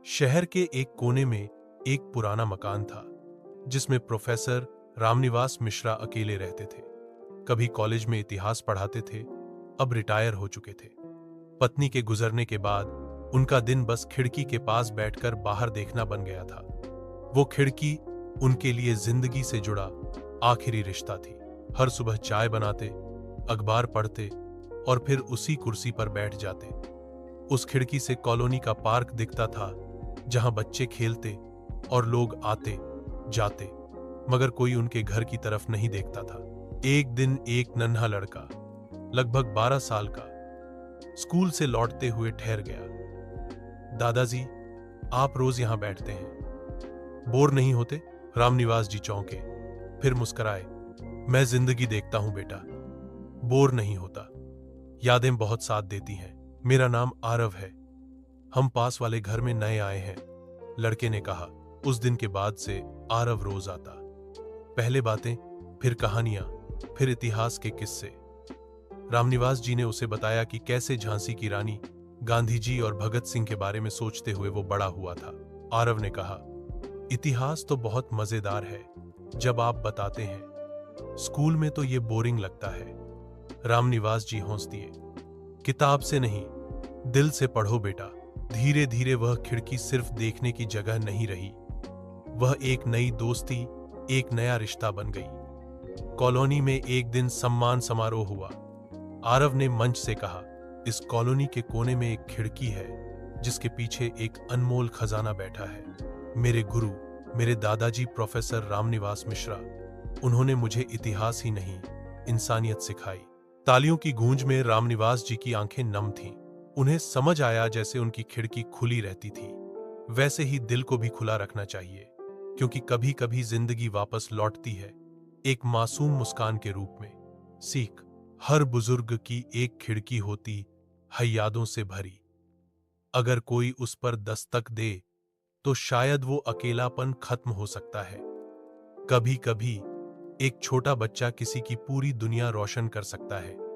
शहर के एक कोने में एक पुराना मकान था जिसमें प्रोफेसर रामनिवास मिश्रा अकेले रहते थे। कभी कॉलेज में इतिहास पढ़ाते थे, अब रिटायर हो चुके थे। पत्नी के गुजरने के बाद उनका दिन बस खिड़की के पास बैठकर बाहर देखना बन गया था। वो खिड़की उनके लिए जिंदगी से जुड़ा आखिरी रिश्ता थी। हर सुबह चाय बनाते, अखबार पढ़ते और फिर उसी कुर्सी पर बैठ जाते। उस खिड़की से कॉलोनी का पार्क दिखता था, जहां बच्चे खेलते और लोग आते जाते, मगर कोई उनके घर की तरफ नहीं देखता था। एक दिन एक नन्हा लड़का, लगभग 12 साल का, स्कूल से लौटते हुए ठहर गया। दादाजी, आप रोज यहां बैठते हैं, बोर नहीं होते? रामनिवास जी चौंके, फिर मुस्कुराए। मैं जिंदगी देखता हूं बेटा, बोर नहीं होता। यादें बहुत साथ देती हैं। मेरा नाम आरव है, हम पास वाले घर में नए आए हैं, लड़के ने कहा। उस दिन के बाद से आरव रोज आता। पहले बातें, फिर कहानियां, फिर इतिहास के किस्से। रामनिवास जी ने उसे बताया कि कैसे झांसी की रानी, गांधी जी और भगत सिंह के बारे में सोचते हुए वो बड़ा हुआ था। आरव ने कहा, इतिहास तो बहुत मजेदार है जब आप बताते हैं, स्कूल में तो ये बोरिंग लगता है। रामनिवास जी हंस दिए। किताब से नहीं, दिल से पढ़ो बेटा। धीरे धीरे वह खिड़की सिर्फ देखने की जगह नहीं रही, वह एक नई दोस्ती, एक नया रिश्ता बन गई। कॉलोनी में एक दिन सम्मान समारोह हुआ। आरव ने मंच से कहा, इस कॉलोनी के कोने में एक खिड़की है जिसके पीछे एक अनमोल खजाना बैठा है। मेरे गुरु, मेरे दादाजी प्रोफेसर रामनिवास मिश्रा, उन्होंने मुझे इतिहास ही नहीं, इंसानियत सिखाई। तालियों की गूंज में रामनिवास जी की आंखें नम थीं। उन्हें समझ आया जैसे उनकी खिड़की खुली रहती थी, वैसे ही दिल को भी खुला रखना चाहिए, क्योंकि कभी कभी जिंदगी वापस लौटती है, एक मासूम मुस्कान के रूप में। सीख, हर बुजुर्ग की एक खिड़की होती है यादों से भरी। अगर कोई उस पर दस्तक दे तो शायद वो अकेलापन खत्म हो सकता है। कभी कभी एक छोटा बच्चा किसी की पूरी दुनिया रोशन कर सकता है।